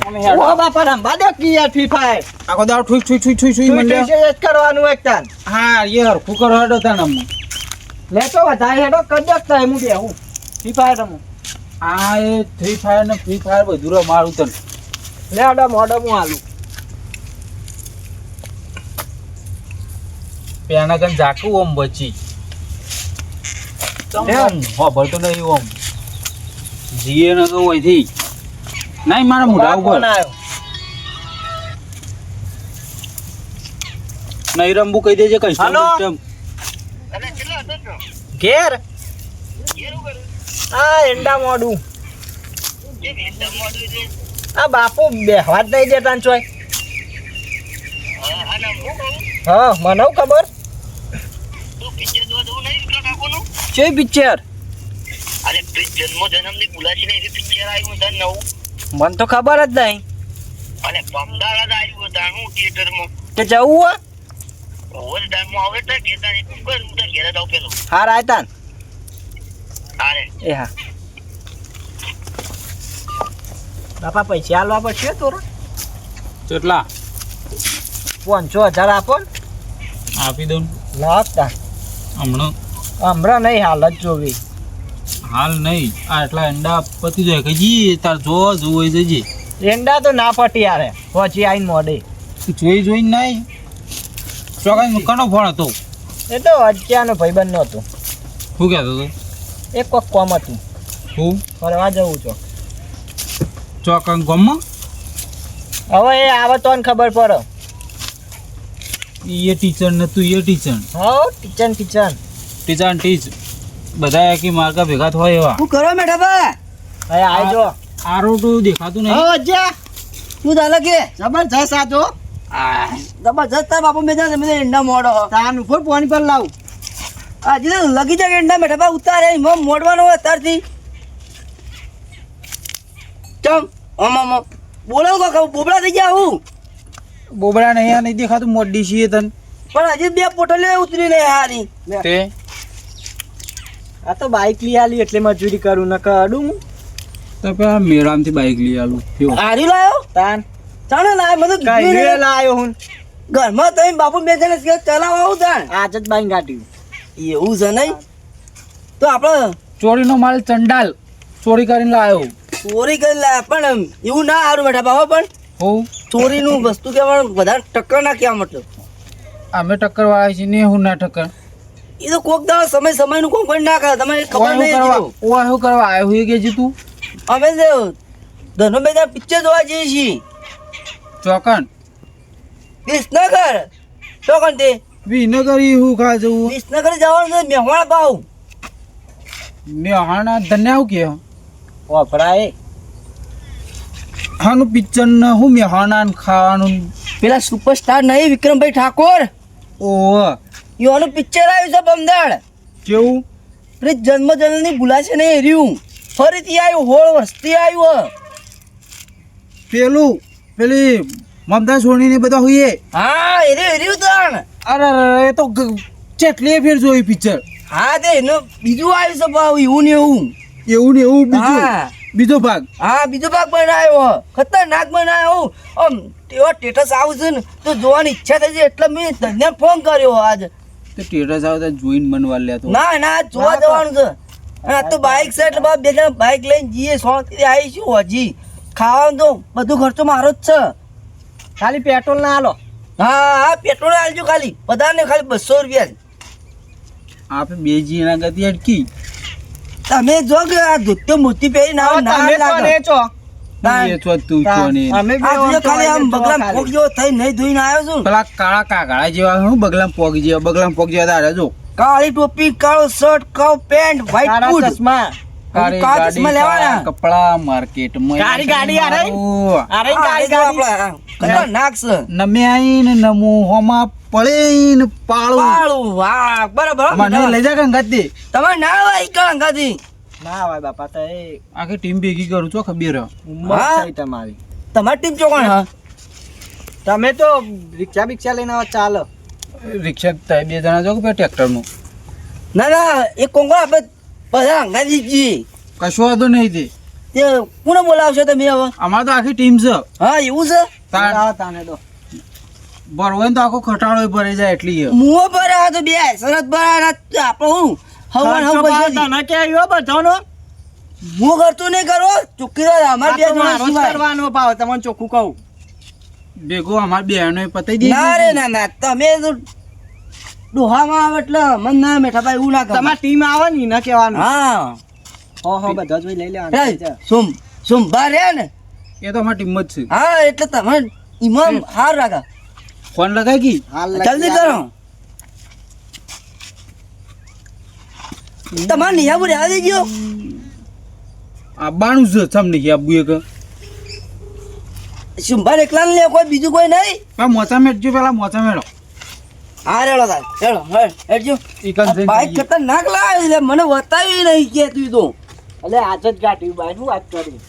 ઓ બાપા રંબા દે કી યાર free fire આખો દાવ ઠુઈ મંડ્યો જ કરવાનું એક તાન હા એ હરખું કરો હેડો તાન અમને લેતો વધારે હેડો કર દેખતા હું બેહું ફ્રી ફાયર રમું આ એ ફ્રી ફાયર ને ફ્રી ફાયર બધું મારું તને લે હેડો મોડો હું આલું પેના કન જાકું ઓમ બચી હો ભરતો નહીં ઓમ જીએ ન તો હોયથી નહીં મારા મોઢા ઉપર નહીં રંબુ કહી દેજે કઈ હાલો. ઘેર આ એંડા મોડું આ બાપુ બેહવા જ નહીં દેતા ને ચોય હા મને ખબર છે પિક્ચર અરે જન્મની બોલાશી ને એવી પિક્ચર આવ્યું છે નવું મને તો ખબર જ નહીં અને અમદાવાદ આવ્યું હતા હું થિયેટરમાં કે જવું હોય ઓવર ટાઈમમાં આવે તો કેતા નહીં કર હું તો ઘેર જાઉં પેલો હા રાયતાન અરે એ હા બાપા પૈસા આલવા પડશે તોરા કેટલા 5,000 આપો ને આપી દઉં લાગતા હમણાં હમણાં નહીં હાલ જ જોવી હાલ નહીં આ એટલા અંડા પતી જાય કે જી તાર જો જોઈ જજે એંડા તો ના પટી યાર પછી આઈને મોડે જોઈ નહીં ચોકાઈ કનો ફોન હતો એ તો અત્યારનો ભાઈબંધ નહોતો શું કહેતો હતો એક કોક કોમ હતું હું ફરવા જવું છો ચોકન ગમમાં હવે એ આવે તો ને ખબર પડે એ ટીચર ને તું એ ટીચર હા ટીચર ટીચ બધા એકી માર્કા ભેગા થાય એવા શું કરો મેઠા બા હવે આવજો આરો તો દેખાતું નહીં હા અજ્જા શું ચાલે કે જબરજસ્ત આજો જબરજસ્ત તાર બાપુ મેં જાણે મેં ઈંડા મોડો તાન ઉપર પાણી પર લાવ આજે તો લગી જાય ઈંડા મેઠા બા ઉતારે એમ મોડવાનો હોય તારથી ચમ ઓમ બોલો કાકા બોબડા થઈ ગયા હું બોબડા નહીં આ નહીં દેખાતું મોડી છીએ તન પણ હજી 2 પોટલે ઉતરી નહીં હારી તે આ તો બાઈક લઈ આલી એટલે મજૂરી કરું ન કડું તો પેલા મેળામથી બાઈક લઈ આલું કેવું હારી લાયો તાન ચાલે લાય મને તો કીધું કઈ નહીં. લાયો હું ઘરમાં તમે બાપુ બે જણે ચલાવવા આવું તાણ આજ જ બાઈક કાઢ્યું એવું છે નહીં તો આપણે ચોરીનો માલ ચંડાલ ચોરી કરીને લાવ્યો ચોરી કરી લાયા પણ એવું ના સારું બેઠા બાબા પણ હું ચોરીનું વસ્તુ કહેવાનું વધારે ટક્કર ના કહેવા મતલબ અમે ટક્કર વાળા છીએ ને હું ના ટક્કર એ તો કોક દાડો સમયનું કોમ કરી ના કરે તમને ખબર નહીં હજી. ઓય શું કરવા આવ્યો હોય કે જી તું અમે ધનો બે પિક્ચર જોવા જઈએ છીએ ચોકન વિસનગર ચોકન તે વિનગર હું ખા જવું વિસનગર જવાનું છે મહેમાન ભાવ મેં હાણા ધન્યા કે વપરાય હાનું પિક્ચર ને હું મેં હાણા ખાવાનું પેલા સુપરસ્ટાર નહીં વિક્રમભાઈ ઠાકોર ઓહ એવાનું પિક્ચર આવ્યું છે બમદાડ કેવું પેલી જન્મજનની ભૂલાશે નહીં રહ્યું ફરીથી આવ્યું હોળ વસ્તી આવ્યું પેલી મમતા સોની ને બધા હોઈએ હા રહ્યું તાણ અરે એ તો ચેટલી ફેર જોયું પિક્ચર હા તે એનું બીજું આવ્યું છે ભાવ એવું ને એવું એવું બીજું બીજો ભાગ હા બીજો ભાગ બનાવ્યો ખતરનાક બનાવ્યો આમ એવા સ્ટેટસ આવશે ને તો જોવાની ઈચ્છા થઈ છે એટલે મેં તને ફોન કર્યો આજ તો ટેટસ આવતા જોઈન બનવા લેતો ના જોવા જવાનું છે અને આ તો બાઇક છે એટલે બે જણા બાઇક લઈને જઈએ સોળથી આવીશું હજી ખાવાનું તો બધું ખર્ચો મારો જ છે ખાલી પેટ્રોલ ના આલો હા પેટ્રોલ આલજો ખાલી બધાને ખાલી 200 રૂપિયા આપણે બે જી એના ગતિ અટકી તમે જો કે આ ધોતી મોતી પહેરી ના તમે તો લાગે ને ચો એ છો તું છો ને અમે આ જો ખાલી આમ બગલામ ફોક જેવો થઈ નહીં ધોઈને આવ્યો છું પેલા કાળા કાગડા જેવા હું બગલામ પોગ જેવા તારે જો કાળી ટોપી કાળો શર્ટ કાળો પેન્ટ વ્હાઈટ તારા બૂટ ચશ્મા કાળી કાળા ગાડી ચશ્મા લેવાના. કાળા કપડા માર્કેટમાં કાળી ગાડી આ રહી? ઓહ. અરે ગાડી ગાડી ખતરનાક છે નમે આઈને નમો હોમાં પડેને પાળું પાળું વાહ બરાબર મને લઈ જા કંગાતી તમે ના હોય કંગાથી ના ભાઈ બાપા તો એ આખી ટીમ ભેગી કરું છો ખબર ઉંમર હા? થઈ તમારી તમારી ટીમ ચોકણ હા તમે તો રિક્ષા બિક્ષા લઈને આવો ચાલો રિક્ષા બે જણા જો કે ટ્રેક્ટરનું ના એક કોંગો આપણે બધા અંગાથી જઈએ કશો વાંધો નહીં તે તે કોને બોલાવશો તમે હવે? અમારે તો આખી ટીમ છે. હા એવું છે. લાવો તાને તો ભરવો ને તો આખો ખટાડો ભરાઈ જાય એટલી છે. મુઓ પર આ તો બે સરત પર આપણે હું હવન હવ પૈસા તને કે આવ્યો બધાનો હું કરતો નહીં કરો ચૂકીદાર અમાર બે જણા મારો જ સિવાય. કરવાનો ભાવ તમને ચોખ્ખું કહું. ભેગો અમારે બેનો પતાઈ દે. ના રે ના તમે તો ડોહામાં આવે એટલે મન ના મેઠા ભાઈ એવું ના કરો. તમારી ટીમ આવે ને એને કહેવાનું. હા હો બધા જોઈ લઈ લેવાનું. સોમવાર રે ને એ તો અમારી ટીમ જ છે. હા એટલે તમે ઇમામ હાર રાખા ફોન લગાઈ ગઈ. હાલ જલ્દી કરો. તમારે નિહાબુ રહેવા દેજો. આવવાનું છે સમ નહીં આબુ એક. સોમવાર એકલા ને લે કોઈ બીજું કોઈ નહીં. પણ મોચા મેટજો પેલા મોચા મેળો. હા રેડો તાર રેડો હેડજો. બાઈક ખતરનાક લાવે એટલે મને બતાવી નહીં કે તું તો એટલે આજ જ ગાંઠ્યું બાઈ નું વાત કરી.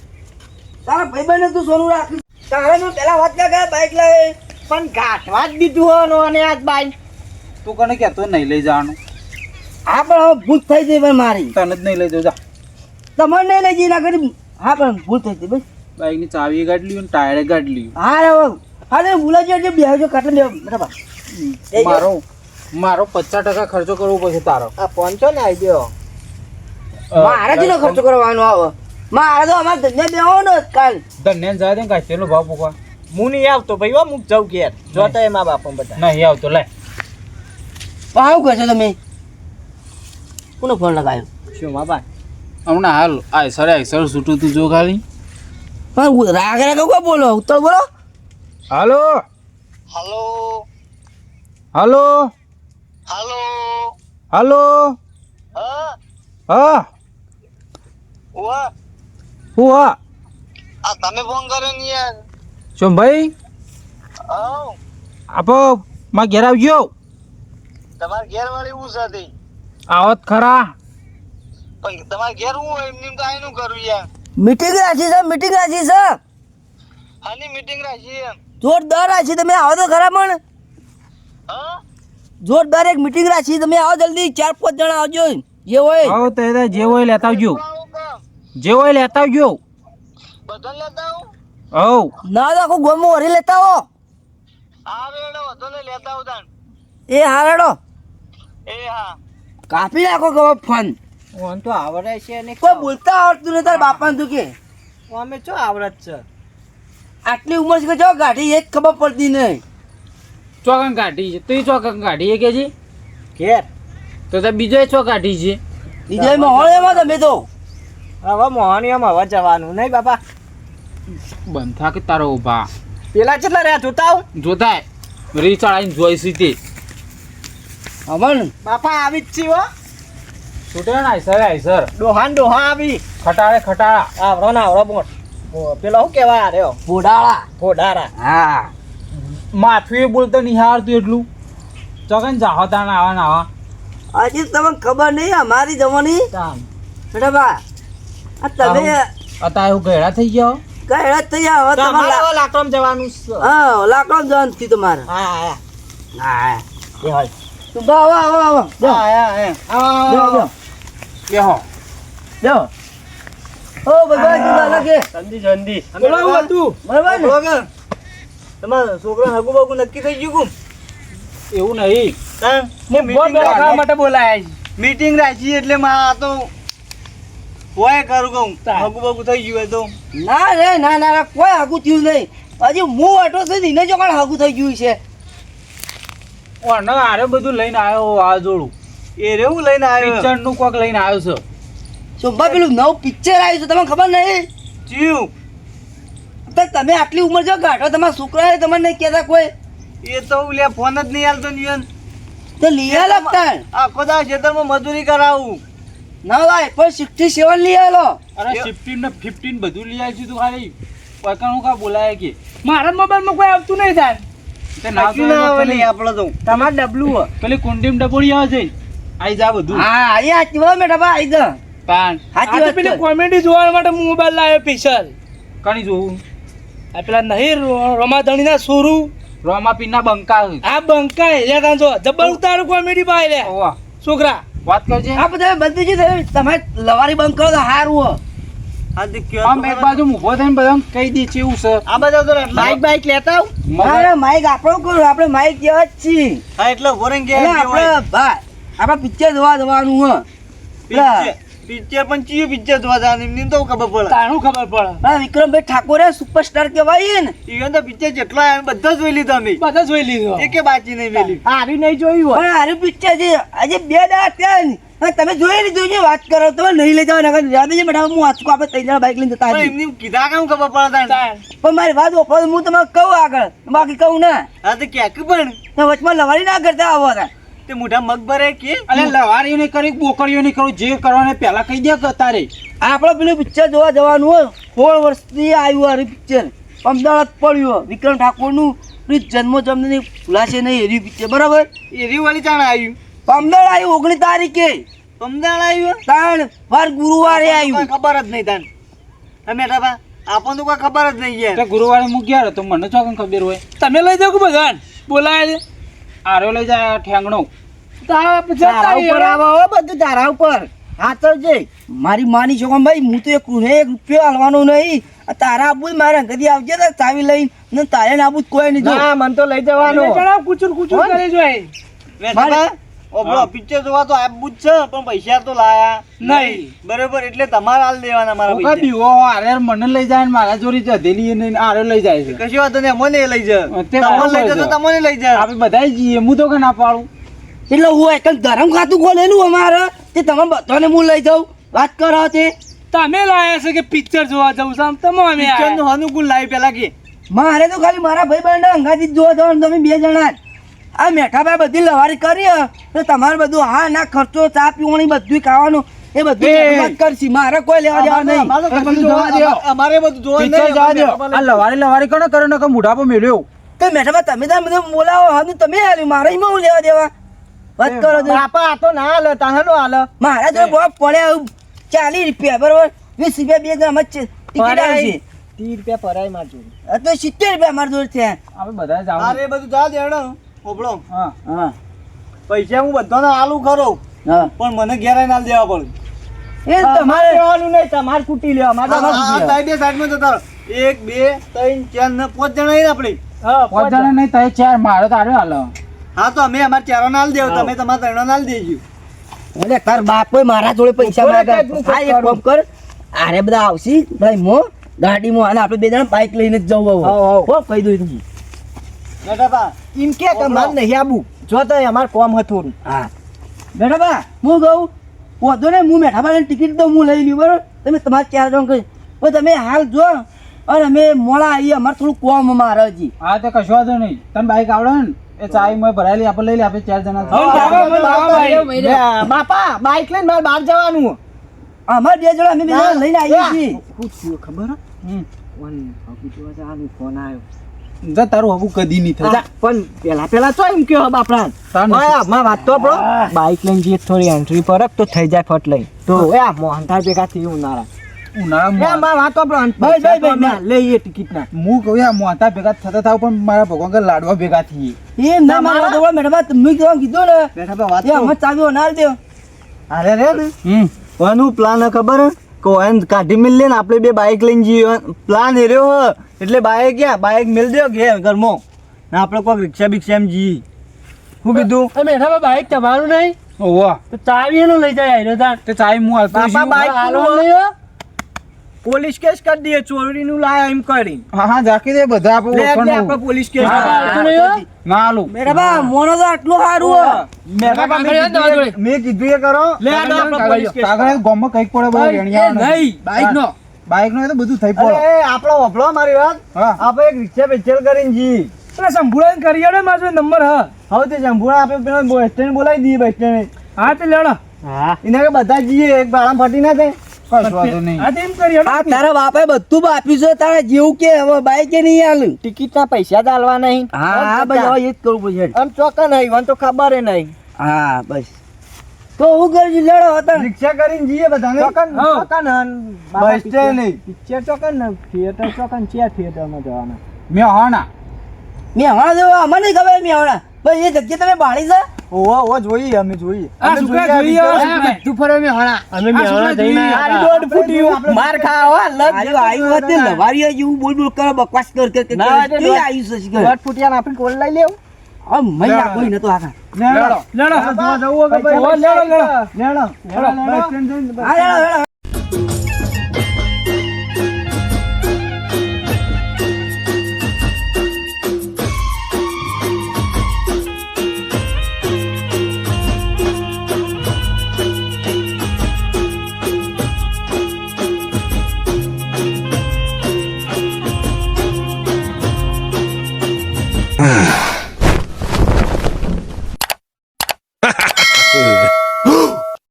તારા ભાઈબંધને તું સોનું રાખી તારે મેં પેલા વાત કર્યા બાઈક લાવે પણ ગાંઠવા જ દીધું હોનો અને આજ બાઈ તું કને કહેતો નહીં લઈ જવાનું. હા પણ હવે ભૂલ થઈ ગઈ ભાઈ મારી. તને જ નહીં લઈ દઉં જા. તમારે નહીં લઈ જઈ ના કરી. હા પણ ભૂલ થઈ ગઈ ભાઈ. બાઈકની ચાવી ગાડી લીધું ને ટાયરે ગાડી લીધું. હા રે હા રે ભૂલાજી એટલે બેહજો કાટલે બરાબર. મારો 50% ખર્ચો કરવો પડશે તારો. આ પહોંચો ને આવી ગયો. મારે જ ખર્ચો કરવાનો આવે. મારે તો અમારે ધંધે બેહવાનો જ કાલ. ધન્યાન જાય દે કાંઈ તેનો ભાવ પૂકવા. હું નહીં આવતો ભાઈ હો મુક જાઉં ઘેર. જોતા એમાં બાપા બધા. નહીં આવતો લે. આવું કરશો તમે કોનો ફોન લગાવ્યો? શું બાપા હમણાં હાલ આયસર છૂટું તું જો ખાલી. પણ રાગ રાગ કોઈ બોલો ઉત્તર બોલો. હાલો હલો હાલો હલો હાલો હા હા વાહ હું હા આ તમે ફોન કર્યો ને યાર. શું ભાઈ આવ આપો માં ઘેર આવજો. તમારે ઘેર વાળી હું સાથે આવત ખરા. પણ તમારે ઘેર હું હોય એમની તો આયનું કરું યાર. મીટિંગ રાખી છે મીટિંગ રાખી છે આની મીટિંગ રાખી એમ. જોરદાર રાખી તમે આવો તો ખરા પણ હા જોરદાર એક મીટિંગ રાખી તમે આવો જલ્દી 4-5 જણા આવજો જે હોય. આવો તો એ જે હોય લેતા આવજો. આવું કામ જે હોય લેતા આવજો. બધાને લેતા આવું. હવ ના તો આખું ગોમો વરી લેતા હો. હા રેડો બધાને લેતા આવું તાન. એ હા રેડો એ હા કાપી નાખો ગવા ફોન. ઓન તો આવડે છે ને કોઈ બોલતા આવડતું નહીં તાર બાપાને તું કે અમે ચો આવડત છે. આટલી ઉંમર છે કે જો ગાડી એક ખબર પડતી નહીં. ચોકન કાઢી છે તું ચોકન કાઢી કે છે ઘેર તો તે બીજો ચો કાઢી છે. બીજા માહોલ એમાં તમે તો હવે મોહનીયમાં હવે જવાનું નહીં બાપા. બંધ થા કે તારો ઉભા પેલા કેટલા રહ્યા જોતા આવું. જોતા રીચ આવીને જોઈશી તે અમન બાપા આવી જ છી હો. છૂટે ને આયસર ડોહાન ડોહા આવી. ખટાડે ખટાડા. આવરો ના આવરો બોટ. પેલો શું કહેવાય આ રહ્યો બોડાળા ફોડારા. હા માથું બોલતો નિહાળતું એટલું ચોકન જાહો તા આવા ને આવા. હજી તમને ખબર નહીં અમારી જવાની બેટા બા આ તમે અત્યારે એવું ગયડા થઈ ગયો. કઈ થઈ જાવ હવે તમારે તમારે લાકડમ જવાનું છે. હા લાકડો જવાનું થી તમારે હા હા હા એ હોય. તું બા આવો આવો આવો જો હા જો બેહો જો ઓ ભગવાન તું દાદા કે જલ્દી બોલાવું હતું બરાબર ને તમારા છોકરા હગુ બગુ નક્કી થઈ ગયું એવું નહીં. માટે બોલાયા મીટિંગ રાખી એટલે મારા તો હોય કરું કહું હગુ બગુ થઈ ગયું તો ના રે ના ના કોઈ હાગું થયું નહીં હજી હું અટો થઈ ને જો કોણ હાગું થઈ ગયું છે ઓને આરે બધું લઈને આવ્યો આ જોડું. એ રેવું લઈને આવ્યો પિક્ચર નું કોક લઈને આવ્યો છે. શોભા પેલું નવું પિક્ચર આવ્યું છે તમને ખબર નહીં જીવ તો તમે આટલી ઉંમર જો ગાઢો તમારા છોકરાએ તમને નહીં કહેતા કોઈ એ તો લે ફોન જ નહીં હાલતો નિયન તો લીયા લગતા આખો દા ખેતરમાં મજૂરી કરાવું ના ભાઈ પણ 67 લઈ આવેલો અરે 15 ને 15 બધું લઈ આવી તું ખાલી પકડું કા બોલાય કે મારા મોબાઈલ માં કોઈ આવતું નહીં થાય. તે ના કશું ના આવે નહીં આપણે તો તમારે ડબલું પેલી કુંડીમ ડબોડી આવે છે આઈ જા બધું. હા અહીંયા ચીવો મેઠા બા આઈ જા પાન સાચી વાત પેલી કોમેડી જોવા માટે મોબાઈલ લાવ્યો સ્પેશિયલ. કણી જોવું આ પેલા નહીં રમાધણી ના સોરું રોમા પીના બંકા. આ બંકાય લે કાં જો જબર ઉતારું કોમેડી પાય લે ઓવા છોકરા. વાત કરજે. આ બધા બધું જે તમે લવારી બંધ કરો તો હારું હા તે કયો આમ એક બાજુ ઊભો થઈને બધાને કહી દે કેવું છે આ બધા તો બાઈક લેતા આવ ના માઈક આપણો કોણ આપણે માઈક જેવા જ છીએ હા એટલે ઉભો રહીને કે એટલે આપણે પિક્ચર જોવા જવાનું હ પિક્ચર પણ ચિયો પિક્ચર જોવા જવાનું એમને તો ખબર પડે તારું ખબર પડે હા વિક્રમભાઈ ઠાકોરે સુપરસ્ટાર કહેવાય ને ઈવન તો પિક્ચર જેટલો આવ્યો બધા જોઈ લીધા અમે બધા જોઈ લીધો એકે બાકી નહીં મેલી હારી નહીં જોયું પણ આરું પિક્ચર છે આજે 2 દાડા થયા ને અને તમે જોઈ લીધું છે વાત કરો તો નહીં લઈ જાવ નકર યાદ છે બેટા હું વાંચું આપણે 3 જણા બાઈક લઈને જતા પણ હતા એમને કીધા કામ ખબર પડે તાણ પણ મારી વાત ઓફર હું તમને કહું આગળ બાકી કહું ના હા તો ક્યાંક પણ તો વચમાં લવાડી ના કરતા આવો હતા તે મોઢા મગ ભરે કે અલે લવારીઓ નહીં કરી બોકરીઓ નહીં કરું જે કરવાને પહેલા કહી દે કે તારે આપણે પેલું પિક્ચર જોવા જવાનું હોય 16 વર્ષથી આવ્યું આ પિક્ચર અમદાવાદ પડ્યું વિક્રમ ઠાકોરનું પ્લીઝ જન્મ જન્મની ભૂલાશે નહીં એરી પિક્ચર બરાબર એરી વાળી ચાણ આવ્યું અમદાવાદ આવ્યું 19 તારીખે અમદાવાદ આવ્યું તાણ વાર ગુરુવારે કોઈ આવ્યું ખબર જ નહીં તાન તમે ટાપા આપણને તો કોઈ ખબર જ નહીં યાર તો ગુરુવારે હું ગયા હતો મને ચોકન ખબર હોય તમે લઈ જાવ કે બધાને બોલાય છે આરો લઈ જાય ઠેંગણો તારા ઉપર આવો હો બધું તારા ઉપર હા તો જે મારી માની છોકરા ભાઈ હું તો એક રૂપિયો હાલવાનો નહીં આ તારા આબુ મારા કદી આવજે તો ચાવી લઈને તારે ને આબુ કોઈ નહીં જો મને તો લઈ જવાનું કુચુર કુચુર કરે જોય મેં ઓબળો પિક્ચર જોવા તો આબુ જ છે પણ પૈસા તો લાયા નહીં બરોબર એટલે તમારે હાલ દેવાના મારા ઓકા પૈસા બીવો આરે મને લઈ જાય ને મારા જોડી જધેલી ને આરે લઈ જાય છે કશી વાત નહીં અમને લઈ જા તે તમને લઈ જા તો તમને લઈ જા આપણે બધા જઈએ હું તો કે ના પાડું એટલે હું એક ધરમ ખાતું ખોલેલું અમારે તે તમે બધાને હું લઈ જાઉં વાત કરો તે તમે લાયા છે કે પિક્ચર જોવા જવું છે આમ તમે અમે પિક્ચર નું અનુકૂળ લાવી પેલા કે મારે તો ખાલી મારા ભાઈ બહેન અંગાથી જ જોવા જવાનું તમે 2 જણા જ આ મેઠાભાઈ બધી લવારી કરી તો તમારે બધું હા ના ખર્ચો ચા પીવાની બધું ખાવાનું એ બધું કરશી મારે કોઈ લેવા દેવા નહીં અમારે તો કશું જોવા દો અમારે બધું જોવા પિક્ચર જવા દો નહીં આ લવારી કોને કરે ને કે મુઢા પર મેલ્યો તો મેઠાભાઈ તમે તો બધું બોલાવો હા તમે હાલ્યું મારે એમાં હું લેવા દેવા વાત કરો છો બાપા આ તો ના હાલે તાહનો હાલે મારા જો બહુ પડ્યા 40 રૂપિયા બરોબર 20 રૂપિયા 2 ગ્રામ જ ટિકિટ આવી છે 30 રૂપિયા પરાય મારજો આ તો 70 રૂપિયા મારા જોડે છે આપણે બધા જાવ અરે બધું જા દેડો ઓબળો હા હા પૈસા હું બધાને આલુ ખરો હા પણ મને ઘેર આવીને આલ દેવા પડે એ તમારે લેવાનું નહીં તમારે કુટી લેવા મારે સાઈડમાં જતા રહો. 1 2 3 4 ને 5 જણા અહીં આપણે હા પાંચ જણા નહીં થાય ચાર મારે તો આરે હાલો હા તો અમે અમારા ચારો નાલ દેવ તમે તમારા ત્રણો નાલ દેજો એટલે તાર બાપોય મારા જોડે પૈસા માંગે હા એક કામ કર આરે બધા આવશી ભાઈ મો ગાડીમાં અને આપણે 2 જણા બાઈક લઈને જ જવું હો કહી દઉં તું બેટા એમ કે તમારે નહીં આબુ જો તો અમાર કોમ હતું હા મેઠાબા હું કહું વધો ને હું મેઠાબાની ટિકિટ તો હું લઈ લ્યું બરોબર તમે તમારે 4 જણ કહી પણ તમે હાલ જો અને અમે મોડા આવીએ અમારે થોડું કોમ મારે હજી હા તો કશો વાંધો નહીં તમે બાઈક આવડે ને એ ચાય મેં ભરાયેલી આપણે લઈ લે આપણે 4 જણા બાપા બાઈક લઈને મારે બહાર જવાનું અમારે 2 જણા અમે 2 જણા લઈને આવીએ છીએ પૂછ્યું ખબર હમ. ફોન આવ્યો જા તારું હબુ કદી નહીં થાય પણ પેલા તો એમ કયો બાપરા તારું માં વાત તો આપણો બાઈક લઈને જઈએ થોડી એન્ટ્રી પર તો થઈ જાય ફટ લઈ તો એ મોહનથાળ ભેગા થઈ ઉનાળા ઉનાળામાં માં વાત તો આપણો ભાઈ, લઈએ ટિકિટ ના હું કહું યાર મોટા ભેગા થતા થાવ પણ મારા ભગવાન કે લાડવા ભેગા થઈએ એ ના મારા તો મેઠાબા તમે કીધું ને બેટા વાત એ અમે ચાવીઓ ના દે અરે રે ને હમ કોનું પ્લાન ખબર કોઈન કાઢી મિલ લે ને આપણે બે બાઈક લઈને જઈએ પ્લાન હેર્યો હ એટલે બાઈક ક્યાં બાઈક મિલ દો ઘેર ઘરમાં ને આપણે કોઈ રિક્ષા બિક્ષા એમ જઈએ શું કીધું મેઠા બાઈક તમારું નહીં ઓવા તો ચાવી એનું લઈ જાય આયરો તાર તે ચાય હું હાલતો બાપા છું. બાઈક હાલવાનું પોલીસ કેસ કરી દઈએ ચોરીનું લાયા એમ કરી હા હા જાકી દે બધા આપણે ઓળખાણ આપણે પોલીસ કેસ હા. ના હાલું મેઠાબા મોનો તો આટલું સારું હો મેં કીધું એ કરો લે આ આપણે પોલીસ કેસ કાગળ ગામમાં કંઈક પડે બધું રેણિયા બાઈક નો બાઈક નો તો બધું થઈ પડે અરે આપણો વફલો મારી વાત હા આપણે એક રિક્ષા પેચલ કરીને જઈએ પેલા સંભુળાને કરી આડે મારો નંબર હા હવે તે જંભુડા આપણે પેલા બસ સ્ટેન્ડ બોલાવી દઈએ બસ સ્ટેન્ડ હા તે લેડો હા એના કે બધા જઈએ એક બાળા ફાટી ના થાય કશું વાંધો નહીં હા તે એમ કરી આ તારા બાપાએ બધું આપ્યું છે તારે જેવું કે હવે બાઈકે નહીં હાલ ટિકિટ ના પૈસા ચાલવા નહીં હા હા ભાઈ હવે એ જ કરવું પડશે આમ ચોક્કસ નહીં મને તો ખબર નહીં હા બસ તો હું કરજો લેડો હતા રિક્ષા કરીને જઈએ બધાને બસ સ્ટેન્ડ નહીં પિક્ચર ચોકન ને થિયેટર ચોકન ક્યાં થિયેટરમાં જવાના મેં હા ના મેં હમણાં જો અમને નહીં ખબર મેં હમણાં ભાઈ એ જગ્યા તમે બાળી છે ઓવો જોઈએ અમે જોઈએ આ છોકરા જોઈએ હવે. બધું ફરે મેં હણા અમે આ છોકરા જોઈએ. આરી દોઢ ફૂટી માર ખાવા આયુ હોત ને લવારીઓ જેવું બોલ બોલ કરે બકવાસ કર કે ના, એટલે કેવી આયુ છે શીખર. દોઢ ફૂટિયા આપણે કોલ લઈ લેવું આ મહિના કોઈ નતો આખા લેડો. જોવા જવું કે ભાઈ લેડો, લેડો. લેડો બસ સ્ટેન્ડ જઈને આ હેડો, હેડો.